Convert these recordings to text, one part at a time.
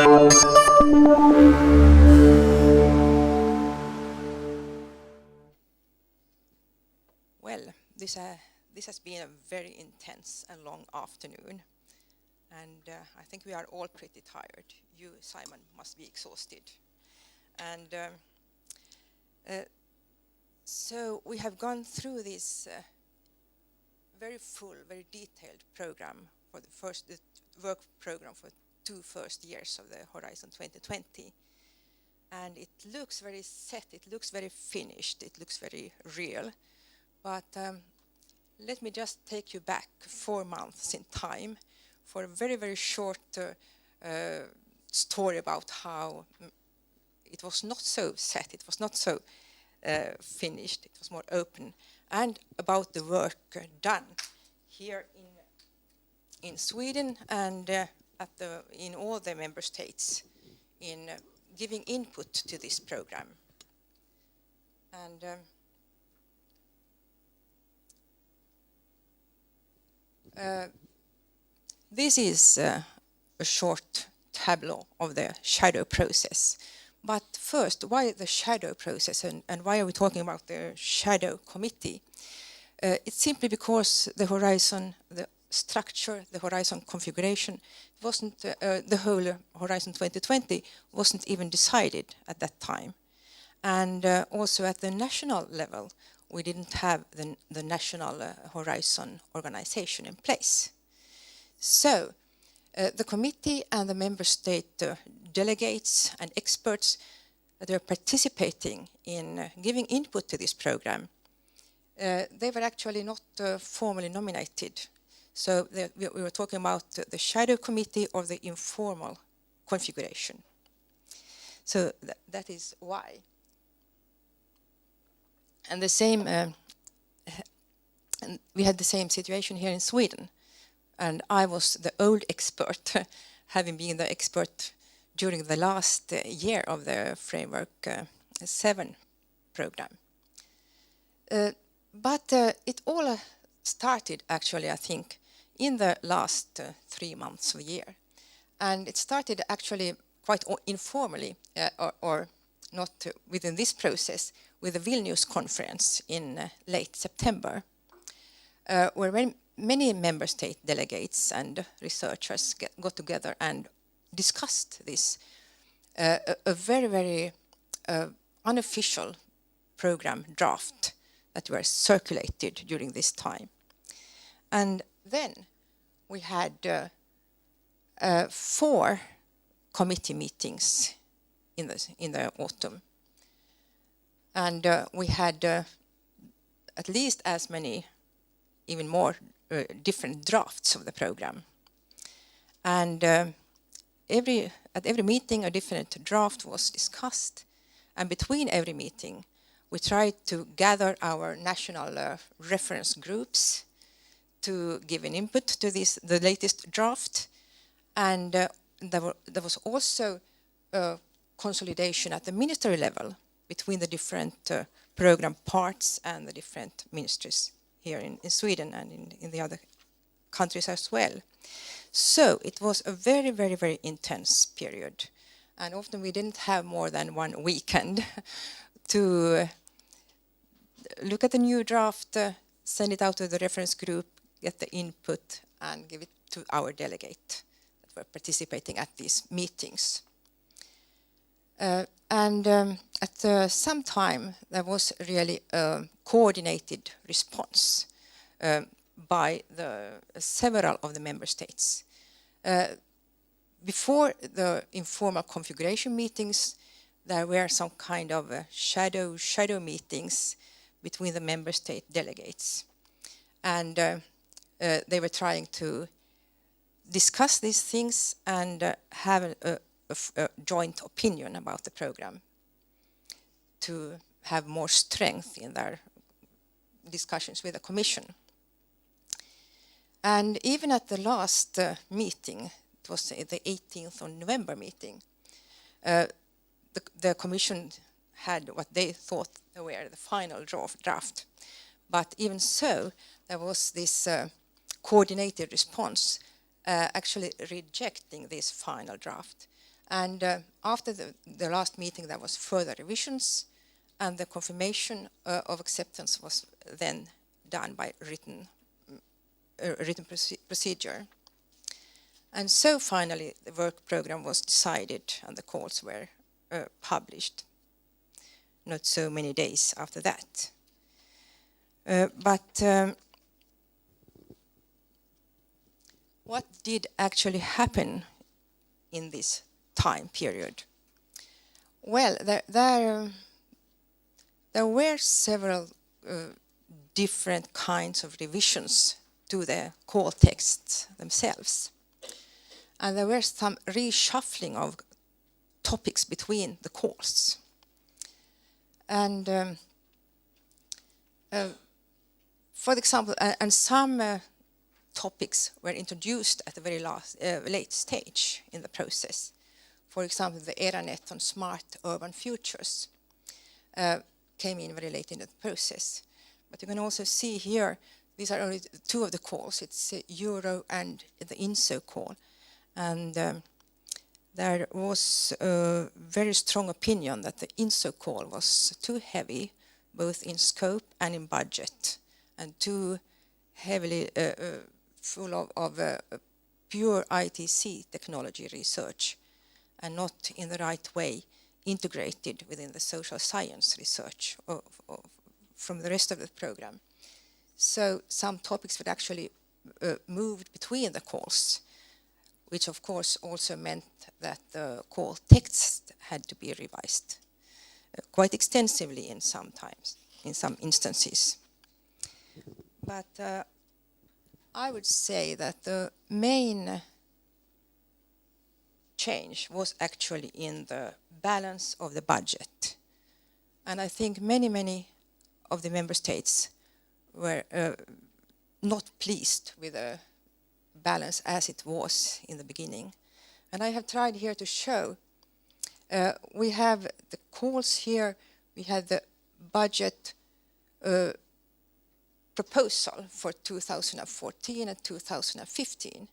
Well, this has been a very intense and long afternoon, and I think we are all pretty tired. You, Simon, must be exhausted. And so we have gone through this very full, very detailed program for the work program for 2 first years of the Horizon 2020. And it looks very set, it looks very finished, it looks very real. But let me just take you back 4 months in time for a very, very short story about how it was not so set, it was not so finished, it was more open, and about the work done here in Sweden and in all the member states in giving input to this program. And this is a short tableau of the shadow process. But first, why the shadow process and why are we talking about the shadow committee? It's simply because the Horizon, the structure, the Horizon configuration, wasn't the whole Horizon 2020 wasn't even decided at that time. And also at the national level, we didn't have the national Horizon organization in place. So the committee and the member state delegates and experts that are participating in giving input to this program, they were actually not formally nominated. So we were talking about the shadow committee or the informal configuration. So that is why. And the same, and we had the same situation here in Sweden. And I was the old expert, having been the expert during the last year of the Framework 7 program. But it all started actually, I think, in the last 3 months of the year. And it started actually quite informally, or not within this process, with the Vilnius conference in late September, where many member state delegates and researchers got together and discussed this, a very, very unofficial program draft that were circulated during this time. And then we had 4 committee meetings in the autumn. And we had at least as many, even more, different drafts of the program. And at every meeting, a different draft was discussed. And between every meeting, we tried to gather our national reference groups to give an input to the latest draft. And there was also consolidation at the ministry level between the different program parts and the different ministries here in Sweden and in the other countries as well. So it was a very, very, very intense period. And often we didn't have more than 1 weekend to look at the new draft, send it out to the reference group, get the input, and give it to our delegate that were participating at these meetings. At some time, there was really a coordinated response by several of the member states. Before the informal configuration meetings, there were some kind of shadow meetings between the member state delegates. And they were trying to discuss these things and have a joint opinion about the program to have more strength in their discussions with the Commission. And even at the last meeting, it was the 18th of November meeting, the Commission had what they thought were the final draft. But even so, there was this coordinated response actually rejecting this final draft And after the last meeting, there was further revisions, and the confirmation of acceptance was then done by written procedure. And so finally, the work program was decided and the calls were published, not so many days after that. But what did actually happen in this time period? Well, there were several different kinds of revisions to the call texts themselves. And there were some reshuffling of topics between the calls. And for example, and some topics were introduced at the very late stage in the process. For example, the ERANET on smart urban futures came in very late in the process. But you can also see here, these are only two of the calls. It's Euro and the INSO call. And there was a very strong opinion that the INSO call was too heavy, both in scope and in budget, and too heavily full of pure ITC technology research, and not in the right way integrated within the social science research from the rest of the program. So some topics were actually moved between the calls, which of course also meant that the call text had to be revised quite extensively in some instances. But I would say that the main change was actually in the balance of the budget. And I think many of the member states were not pleased with the balance as it was in the beginning. And I have tried here to show, we have the calls here, we have the budget proposal for 2014 and 2015.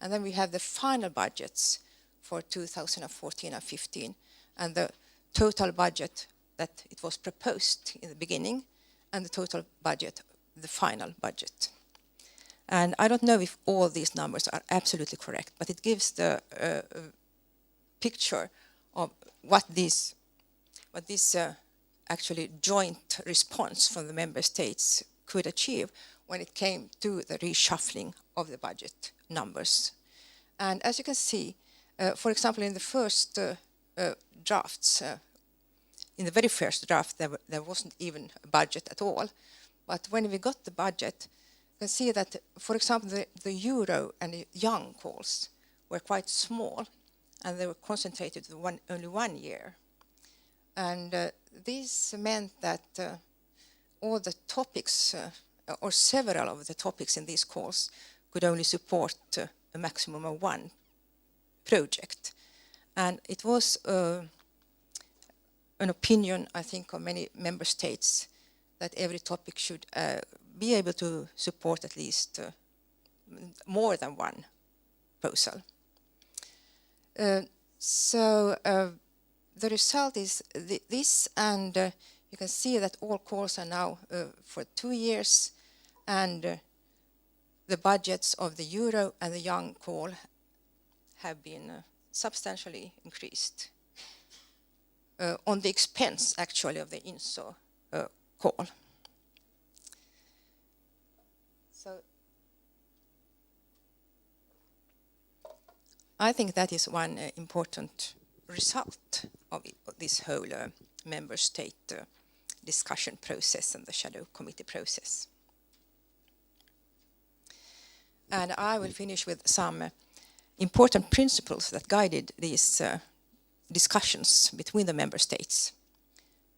And then we have the final budgets for 2014 and 15, and the total budget that it was proposed in the beginning, and the total budget, the final budget. And I don't know if all these numbers are absolutely correct, but it gives the picture of what this actually joint response from the member states could achieve when it came to the reshuffling of the budget numbers. And as you can see, for example, in the first drafts, in the very first draft, there wasn't even a budget at all. But when we got the budget, you can see that, for example, the Euro and the young calls were quite small, and they were concentrated to only 1 year. And this meant that all the topics, or several of the topics in these calls, could only support a maximum of one project. And it was an opinion, I think, of many member states that every topic should be able to support at least more than one proposal. So the result is this, and you can see that all calls are now for 2 years, and the budgets of the Euro and the young call have been substantially increased on the expense, actually, of the INSO call. So I think that is one important result of this whole member state discussion process and the shadow committee process. And I will finish with some important principles that guided these discussions between the member states.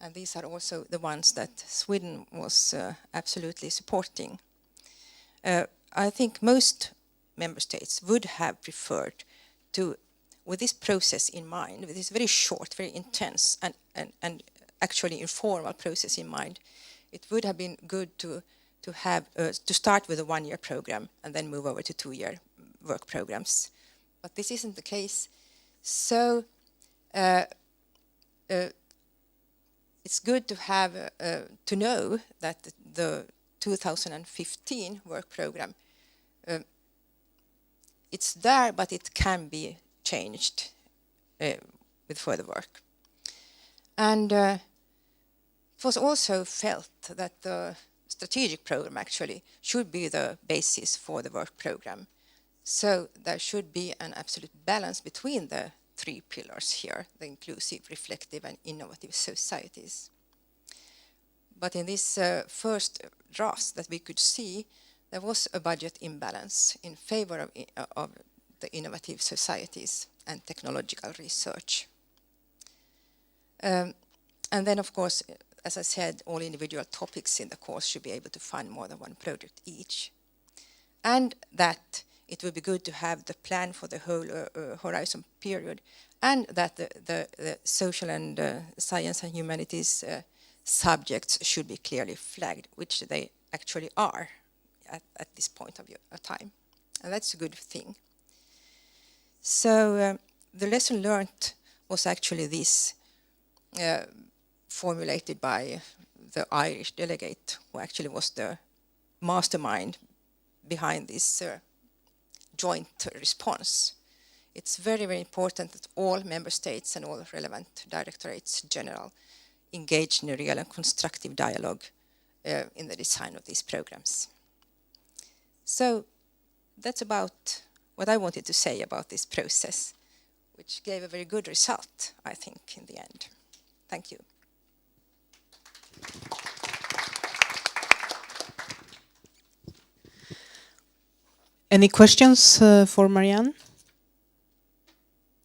And these are also the ones that Sweden was absolutely supporting. I think most member states would have preferred to, with this process in mind, with this very short, very intense and actually informal process in mind, it would have been good to start with a 1-year program and then move over to 2-year work programs. But this isn't the case. So uh, uh, it's good to have to know that the 2015 work program, it's there, but it can be changed with further work. And it was also felt that the strategic program actually should be the basis for the work program. So there should be an absolute balance between the three pillars here, the inclusive, reflective, and innovative societies. But in this first draft that we could see, there was a budget imbalance in favor of the innovative societies and technological research. And then, of course, as I said, all individual topics in the course should be able to fund more than one project each. And that it would be good to have the plan for the whole horizon period, and that the social and science and humanities subjects should be clearly flagged, which they actually are at this point of time. And that's a good thing. So the lesson learned was actually this, formulated by the Irish delegate, who actually was the mastermind behind this joint response. It's very, very important that all member states and all relevant directorates general engage in a real and constructive dialogue in the design of these programs. So that's about what I wanted to say about this process, which gave a very good result, I think, in the end. Thank you. Any questions for Marianne?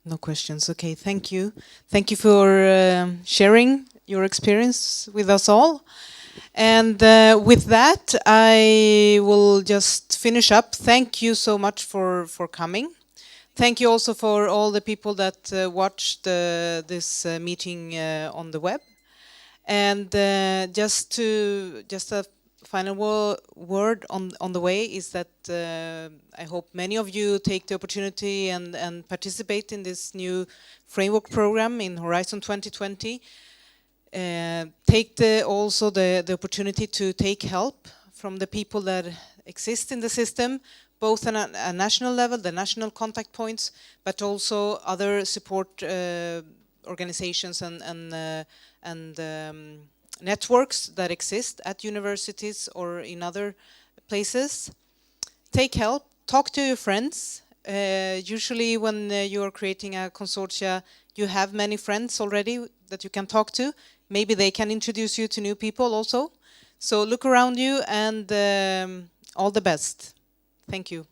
No questions. Okay, thank you. Thank you for sharing your experience with us all. And with that, I will just finish up. Thank you so much for coming. Thank you also for all the people that watched this meeting on the web. And just a final word on the way is that I hope many of you take the opportunity and participate in this new framework program in Horizon 2020. Take also the opportunity to take help from the people that exist in the system, both on a national level, the national contact points, but also other support organizations and networks that exist at universities or in other places. Take help, talk to your friends. Usually when you are creating a consortia, you have many friends already that you can talk to. Maybe they can introduce you to new people also. So look around you, and all the best. Thank you.